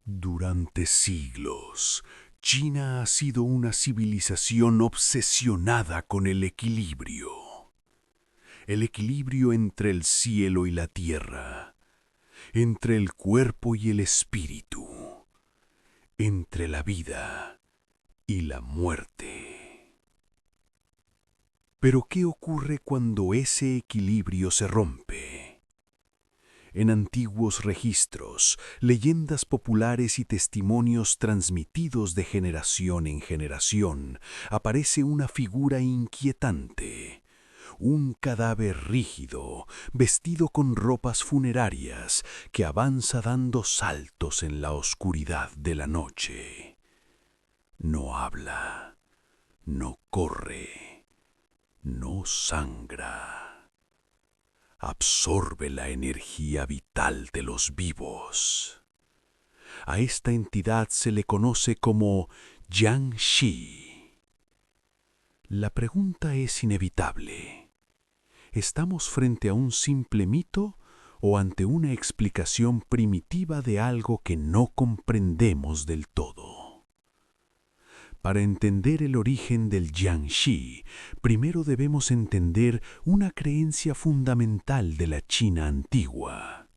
Durante siglos, China ha sido una civilización obsesionada con el equilibrio. El equilibrio entre el cielo y la tierra, entre el cuerpo y el espíritu, entre la vida y la muerte. Pero ¿qué ocurre cuando ese equilibrio se rompe? En antiguos registros, leyendas populares y testimonios transmitidos de generación en generación, aparece una figura inquietante, un cadáver rígido, vestido con ropas funerarias, que avanza dando saltos en la oscuridad de la noche. No habla, no corre, no sangra. Absorbe la energía vital de los vivos. A esta entidad se le conoce como Jiangshi. La pregunta es inevitable. ¿Estamos frente a un simple mito o ante una explicación primitiva de algo que no comprendemos del todo? Para entender el origen del Jiangshi, primero debemos entender una creencia fundamental de la China antigua.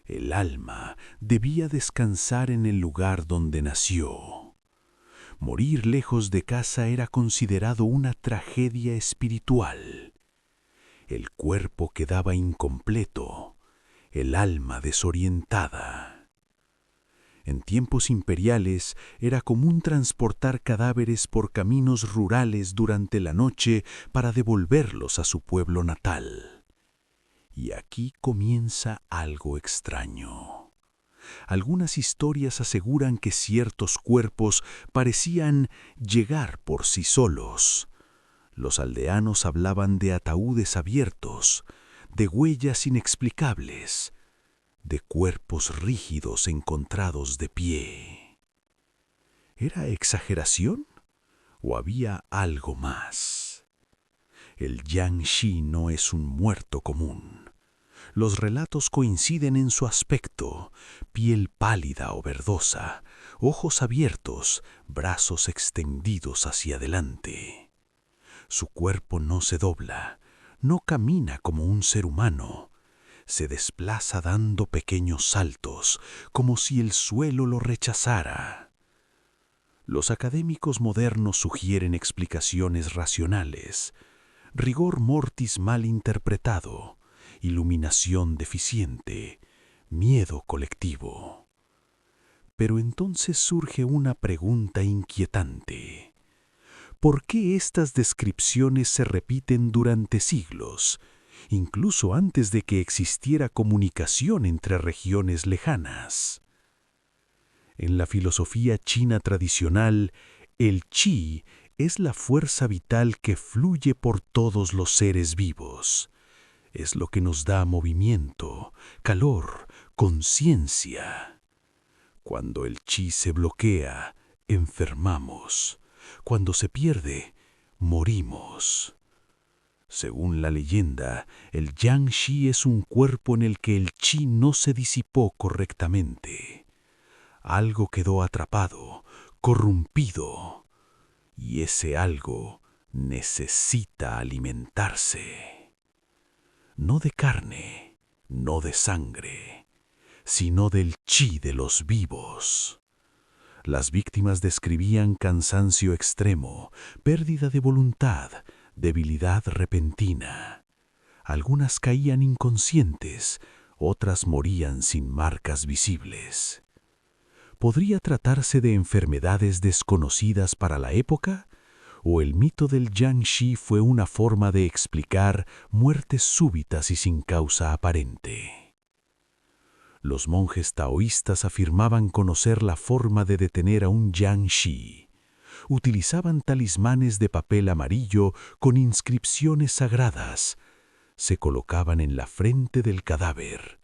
El alma debía descansar en el lugar donde nació. Morir lejos de casa era considerado una tragedia espiritual. El cuerpo quedaba incompleto, el alma desorientada. En tiempos imperiales era común transportar cadáveres por caminos rurales durante la noche para devolverlos a su pueblo natal. Y aquí comienza algo extraño. Algunas historias aseguran que ciertos cuerpos parecían llegar por sí solos. Los aldeanos hablaban de ataúdes abiertos, de huellas inexplicables, de cuerpos rígidos encontrados de pie. ¿Era exageración o había algo más? El Jiangshi no es un muerto común. Los relatos coinciden en su aspecto: piel pálida o verdosa, ojos abiertos, brazos extendidos hacia adelante. Su cuerpo no se dobla, no camina como un ser humano. Se desplaza dando pequeños saltos, como si el suelo lo rechazara. Los académicos modernos sugieren explicaciones racionales: rigor mortis mal interpretado, iluminación deficiente, miedo colectivo. Pero entonces surge una pregunta inquietante. ¿Por qué estas descripciones se repiten durante siglos, incluso antes de que existiera comunicación entre regiones lejanas? En la filosofía china tradicional, el chi es la fuerza vital que fluye por todos los seres vivos. Es lo que nos da movimiento, calor, conciencia. Cuando el chi se bloquea, enfermamos. Cuando se pierde, morimos. Según la leyenda, el Jiangshi es un cuerpo en el que el chi no se disipó correctamente. Algo quedó atrapado, corrompido, y ese algo necesita alimentarse. No de carne, no de sangre, sino del chi de los vivos. Las víctimas describían cansancio extremo, pérdida de voluntad, debilidad repentina. Algunas caían inconscientes, otras morían sin marcas visibles. ¿Podría tratarse de enfermedades desconocidas para la época? ¿O el mito del Jiangshi fue una forma de explicar muertes súbitas y sin causa aparente? Los monjes taoístas afirmaban conocer la forma de detener a un Jiangshi. Utilizaban talismanes de papel amarillo con inscripciones sagradas. Se colocaban en la frente del cadáver.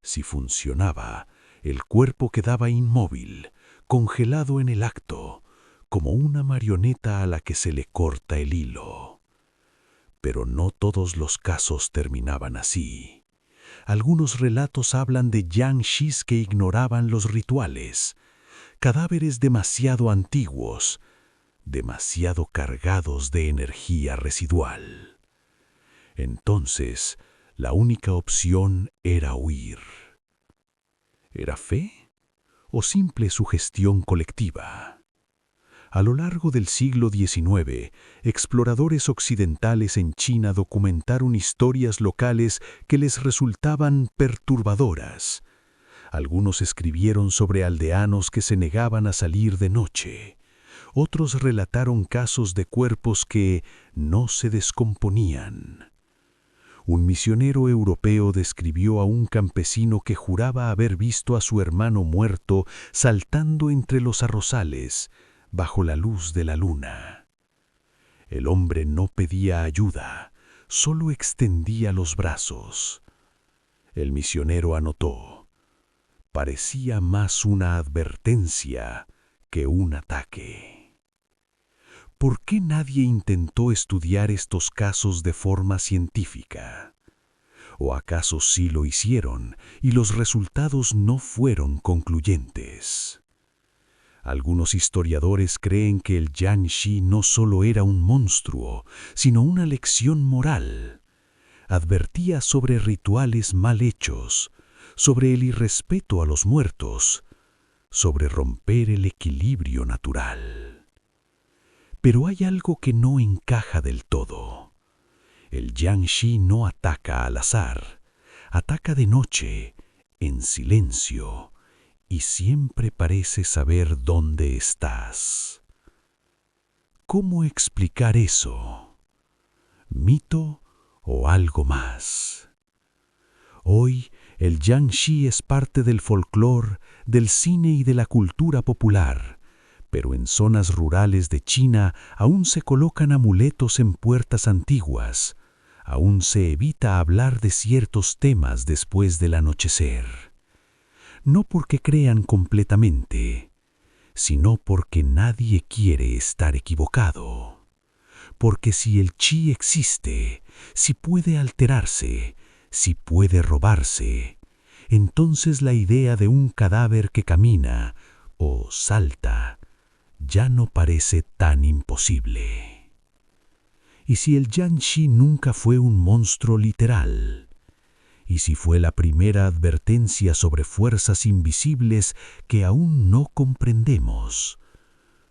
Si funcionaba, el cuerpo quedaba inmóvil, congelado en el acto, como una marioneta a la que se le corta el hilo. Pero no todos los casos terminaban así. Algunos relatos hablan de Jiangshis que ignoraban los rituales, cadáveres demasiado antiguos, demasiado cargados de energía residual. Entonces, la única opción era huir. ¿Era fe o simple sugestión colectiva? A lo largo del siglo XIX, exploradores occidentales en China documentaron historias locales que les resultaban perturbadoras. Algunos escribieron sobre aldeanos que se negaban a salir de noche. Otros relataron casos de cuerpos que no se descomponían. Un misionero europeo describió a un campesino que juraba haber visto a su hermano muerto saltando entre los arrozales, bajo la luz de la luna. El hombre no pedía ayuda, solo extendía los brazos. El misionero anotó: parecía más una advertencia que un ataque. ¿Por qué nadie intentó estudiar estos casos de forma científica? ¿O acaso sí lo hicieron y los resultados no fueron concluyentes? Algunos historiadores creen que el Jiangshi no solo era un monstruo, sino una lección moral. Advertía sobre rituales mal hechos, sobre el irrespeto a los muertos, sobre romper el equilibrio natural. Pero hay algo que no encaja del todo. El Jiangshi no ataca al azar, ataca de noche, en silencio, y siempre parece saber dónde estás. ¿Cómo explicar eso? ¿Mito o algo más? Hoy, el Jiangshi es parte del folclore, del cine y de la cultura popular, pero en zonas rurales de China aún se colocan amuletos en puertas antiguas, aún se evita hablar de ciertos temas después del anochecer. No porque crean completamente, sino porque nadie quiere estar equivocado. Porque si el chi existe, si puede alterarse, si puede robarse, entonces la idea de un cadáver que camina o salta ya no parece tan imposible. ¿Y si el Jiangshi nunca fue un monstruo literal? ¿Y si fue la primera advertencia sobre fuerzas invisibles que aún no comprendemos?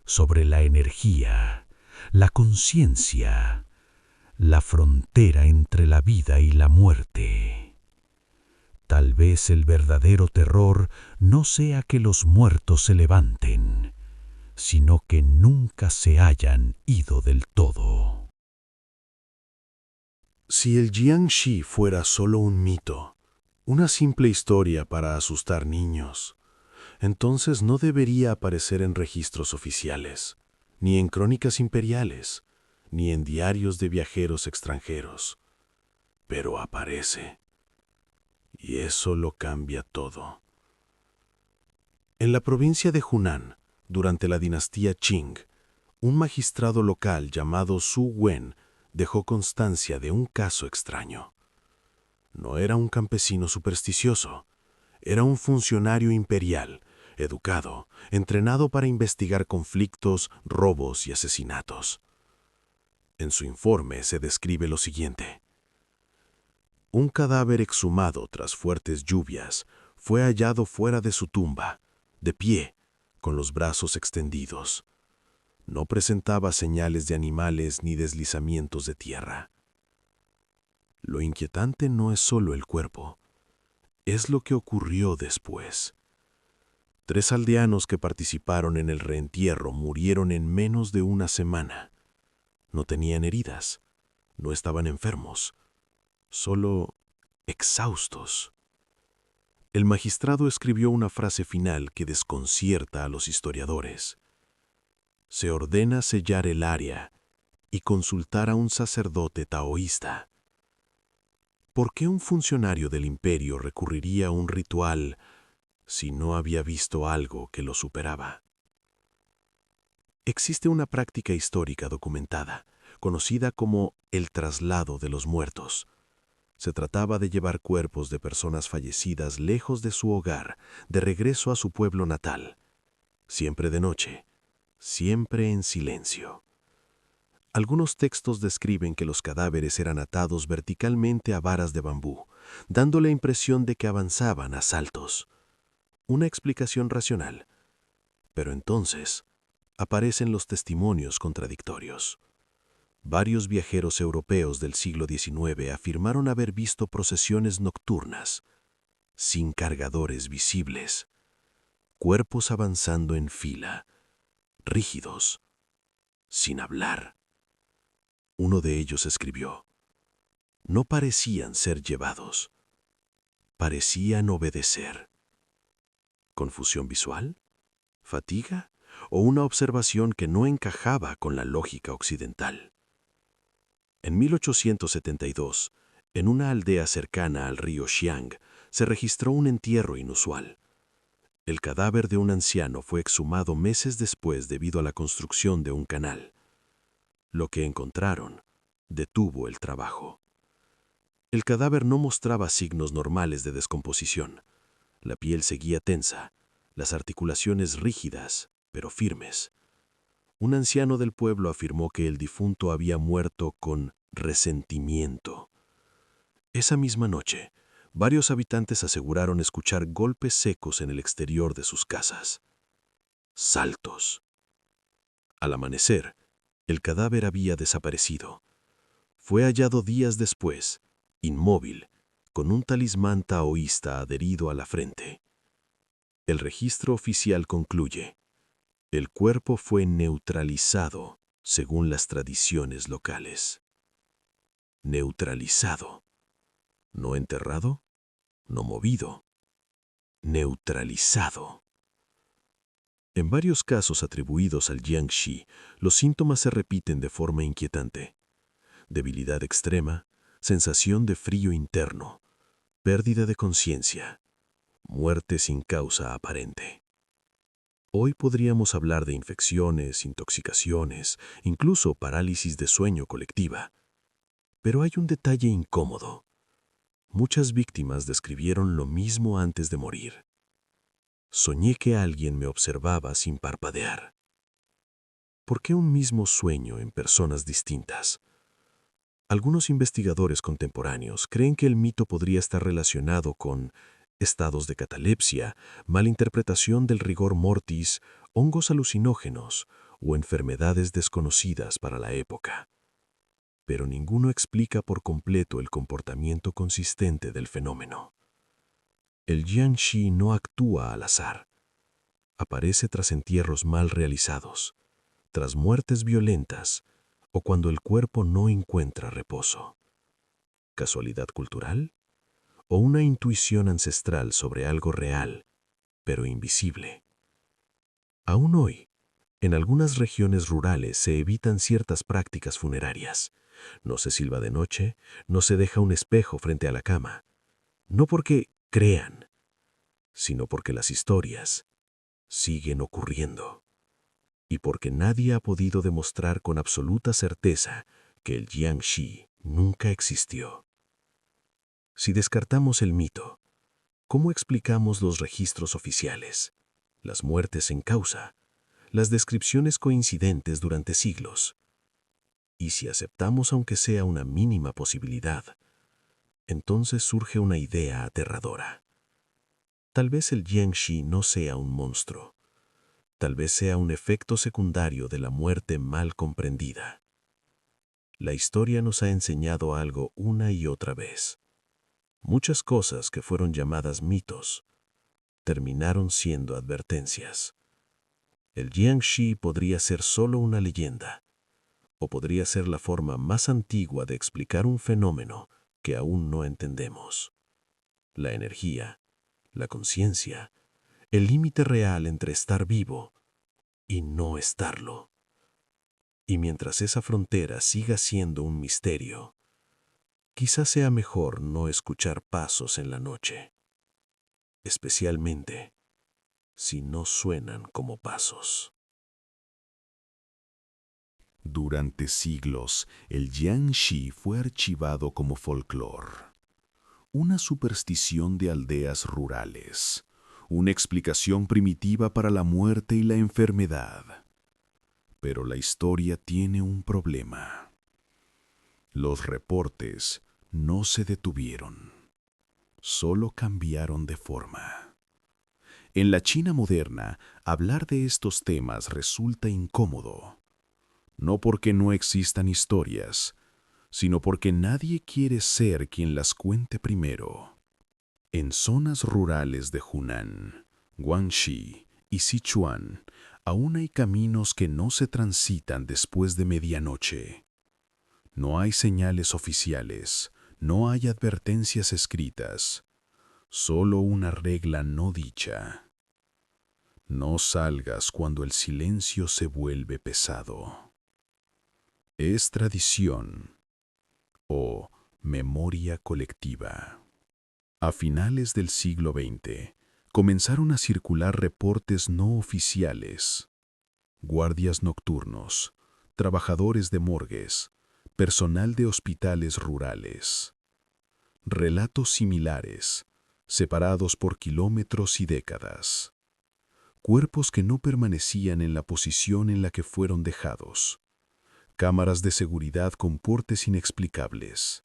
Sobre la energía, la conciencia, la frontera entre la vida y la muerte. Tal vez el verdadero terror no sea que los muertos se levanten, sino que nunca se hayan ido del todo. Si el Jiangshi fuera solo un mito, una simple historia para asustar niños, entonces no debería aparecer en registros oficiales, ni en crónicas imperiales, ni en diarios de viajeros extranjeros. Pero aparece, y eso lo cambia todo. En la provincia de Hunan, durante la dinastía Qing, un magistrado local llamado Su Wen dejó constancia de un caso extraño. No era un campesino supersticioso, era un funcionario imperial, educado, entrenado para investigar conflictos, robos y asesinatos. En su informe se describe lo siguiente: un cadáver exhumado tras fuertes lluvias fue hallado fuera de su tumba, de pie, con los brazos extendidos. No presentaba señales de animales ni deslizamientos de tierra. Lo inquietante no es solo el cuerpo, es lo que ocurrió después. 3 aldeanos que participaron en el reentierro murieron en menos de una semana. No tenían heridas, no estaban enfermos, solo exhaustos. El magistrado escribió una frase final que desconcierta a los historiadores. Se ordena sellar el área y consultar a un sacerdote taoísta. ¿Por qué un funcionario del imperio recurriría a un ritual si no había visto algo que lo superaba? Existe una práctica histórica documentada, conocida como el traslado de los muertos. Se trataba de llevar cuerpos de personas fallecidas lejos de su hogar, de regreso a su pueblo natal. Siempre de noche, siempre en silencio. Algunos textos describen que los cadáveres eran atados verticalmente a varas de bambú, dando la impresión de que avanzaban a saltos. Una explicación racional. Pero entonces aparecen los testimonios contradictorios. Varios viajeros europeos del siglo XIX afirmaron haber visto procesiones nocturnas, sin cargadores visibles, cuerpos avanzando en fila, rígidos, sin hablar. Uno de ellos escribió: no parecían ser llevados, parecían obedecer. ¿Confusión visual? ¿Fatiga? ¿O una observación que no encajaba con la lógica occidental? En 1872, en una aldea cercana al río Xiang, se registró un entierro inusual. El cadáver de un anciano fue exhumado meses después debido a la construcción de un canal. Lo que encontraron detuvo el trabajo. El cadáver no mostraba signos normales de descomposición. La piel seguía tensa, las articulaciones rígidas, pero firmes. Un anciano del pueblo afirmó que el difunto había muerto con resentimiento. Esa misma noche, varios habitantes aseguraron escuchar golpes secos en el exterior de sus casas. Saltos. Al amanecer, el cadáver había desaparecido. Fue hallado días después, inmóvil, con un talismán taoísta adherido a la frente. El registro oficial concluye: el cuerpo fue neutralizado según las tradiciones locales. Neutralizado. No enterrado, no movido. Neutralizado. En varios casos atribuidos al Jiangxi, los síntomas se repiten de forma inquietante. Debilidad extrema, sensación de frío interno, pérdida de conciencia, muerte sin causa aparente. Hoy podríamos hablar de infecciones, intoxicaciones, incluso parálisis de sueño colectiva. Pero hay un detalle incómodo. Muchas víctimas describieron lo mismo antes de morir. Soñé que alguien me observaba sin parpadear. ¿Por qué un mismo sueño en personas distintas? Algunos investigadores contemporáneos creen que el mito podría estar relacionado con estados de catalepsia, malinterpretación del rigor mortis, hongos alucinógenos o enfermedades desconocidas para la época. Pero ninguno explica por completo el comportamiento consistente del fenómeno. El Jiangxi no actúa al azar. Aparece tras entierros mal realizados, tras muertes violentas o cuando el cuerpo no encuentra reposo. ¿Casualidad cultural? ¿O una intuición ancestral sobre algo real, pero invisible? Aún hoy, en algunas regiones rurales se evitan ciertas prácticas funerarias. No se silba de noche, no se deja un espejo frente a la cama. No porque crean, sino porque las historias siguen ocurriendo. Y porque nadie ha podido demostrar con absoluta certeza que el Jiangxi nunca existió. Si descartamos el mito, ¿cómo explicamos los registros oficiales, las muertes en causa, las descripciones coincidentes durante siglos? Y si aceptamos aunque sea una mínima posibilidad, entonces surge una idea aterradora. Tal vez el Jiangxi no sea un monstruo. Tal vez sea un efecto secundario de la muerte mal comprendida. La historia nos ha enseñado algo una y otra vez. Muchas cosas que fueron llamadas mitos terminaron siendo advertencias. El Jiangxi podría ser solo una leyenda, o podría ser la forma más antigua de explicar un fenómeno que aún no entendemos. La energía, la conciencia, el límite real entre estar vivo y no estarlo. Y mientras esa frontera siga siendo un misterio, quizás sea mejor no escuchar pasos en la noche, especialmente si no suenan como pasos. Durante siglos, el Jiangxi fue archivado como folclore. una superstición de aldeas rurales, una explicación primitiva para la muerte y la enfermedad. Pero la historia tiene un problema. Los reportes no se detuvieron, solo cambiaron de forma. En la China moderna, hablar de estos temas resulta incómodo, no porque no existan historias, sino porque nadie quiere ser quien las cuente primero. En zonas rurales de Hunan, Guangxi y Sichuan, aún hay caminos que no se transitan después de medianoche. No hay señales oficiales, no hay advertencias escritas, solo una regla no dicha. No salgas cuando el silencio se vuelve pesado. Es tradición o memoria colectiva. A finales del siglo XX, comenzaron a circular reportes no oficiales. Guardias nocturnos, trabajadores de morgues, personal de hospitales rurales. Relatos similares, separados por kilómetros y décadas. Cuerpos que no permanecían en la posición en la que fueron dejados. Cámaras de seguridad con portes inexplicables.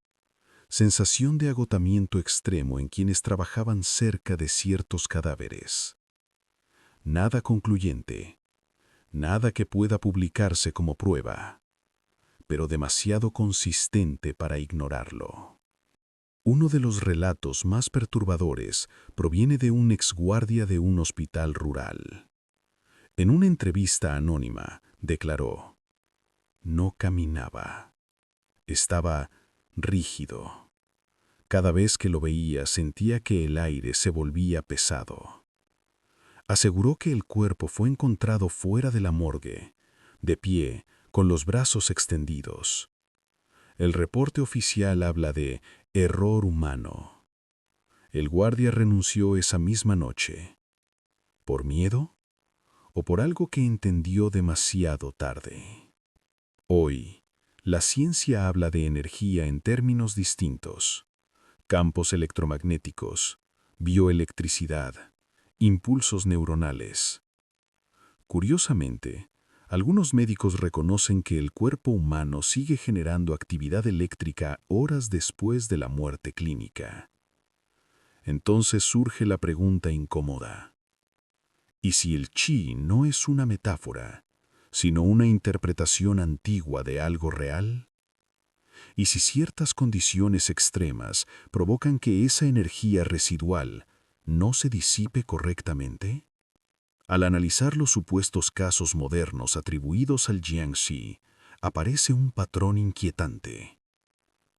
Sensación de agotamiento extremo en quienes trabajaban cerca de ciertos cadáveres. Nada concluyente, nada que pueda publicarse como prueba, pero demasiado consistente para ignorarlo. Uno de los relatos más perturbadores proviene de un exguardia de un hospital rural. En una entrevista anónima, declaró: no caminaba. Estaba rígido. Cada vez que lo veía sentía que el aire se volvía pesado. Aseguró que el cuerpo fue encontrado fuera de la morgue, de pie, con los brazos extendidos. El reporte oficial habla de error humano. El guardia renunció esa misma noche. ¿Por miedo? ¿O por algo que entendió demasiado tarde? Hoy, la ciencia habla de energía en términos distintos. Campos electromagnéticos, bioelectricidad, impulsos neuronales. Curiosamente, algunos médicos reconocen que el cuerpo humano sigue generando actividad eléctrica horas después de la muerte clínica. Entonces surge la pregunta incómoda: ¿y si el chi no es una metáfora, sino una interpretación antigua de algo real? ¿Y si ciertas condiciones extremas provocan que esa energía residual no se disipe correctamente? Al analizar los supuestos casos modernos atribuidos al Jiangxi, aparece un patrón inquietante.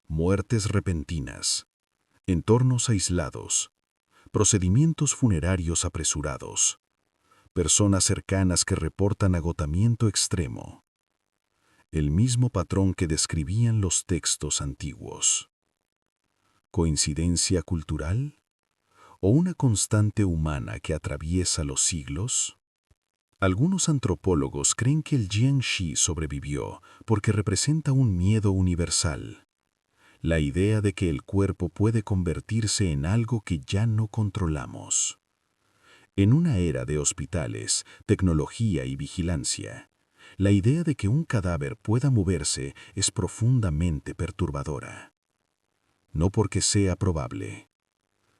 Muertes repentinas, entornos aislados, procedimientos funerarios apresurados, personas cercanas que reportan agotamiento extremo. El mismo patrón que describían los textos antiguos. ¿Coincidencia cultural? ¿O una constante humana que atraviesa los siglos? Algunos antropólogos creen que el Jiangxi sobrevivió porque representa un miedo universal. La idea de que el cuerpo puede convertirse en algo que ya no controlamos. En una era de hospitales, tecnología y vigilancia, la idea de que un cadáver pueda moverse es profundamente perturbadora. No porque sea probable,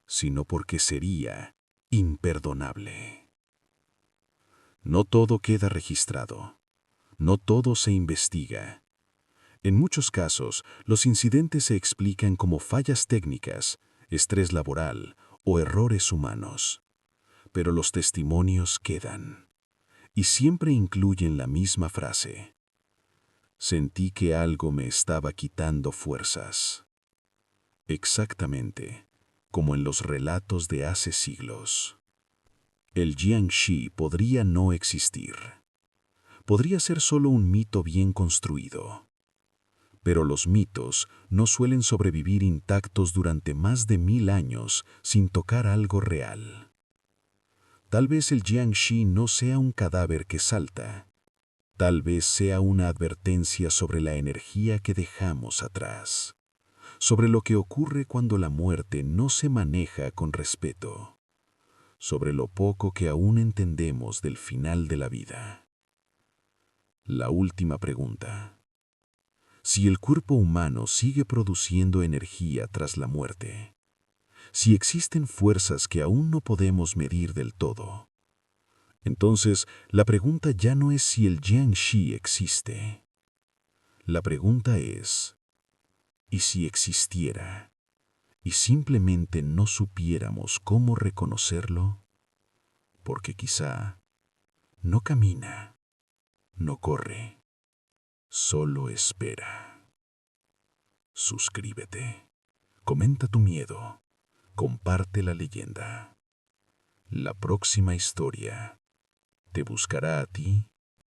sino porque sería imperdonable. No todo queda registrado, no todo se investiga. En muchos casos, los incidentes se explican como fallas técnicas, estrés laboral o errores humanos. Pero los testimonios quedan, y siempre incluyen la misma frase: sentí que algo me estaba quitando fuerzas. Exactamente como en los relatos de hace siglos. El Jiangxi podría no existir. Podría ser solo un mito bien construido. Pero los mitos no suelen sobrevivir intactos durante más de 1000 años sin tocar algo real. Tal vez el Jiangxi no sea un cadáver que salta. Tal vez sea una advertencia sobre la energía que dejamos atrás, sobre lo que ocurre cuando la muerte no se maneja con respeto, sobre lo poco que aún entendemos del final de la vida. La última pregunta. Si el cuerpo humano sigue produciendo energía tras la muerte, si existen fuerzas que aún no podemos medir del todo, entonces la pregunta ya no es si el Jiangxi existe. La pregunta es, ¿y si existiera y simplemente no supiéramos cómo reconocerlo? Porque quizá no camina, no corre, solo espera. Suscríbete, comenta tu miedo, comparte la leyenda. La próxima historia te buscará a ti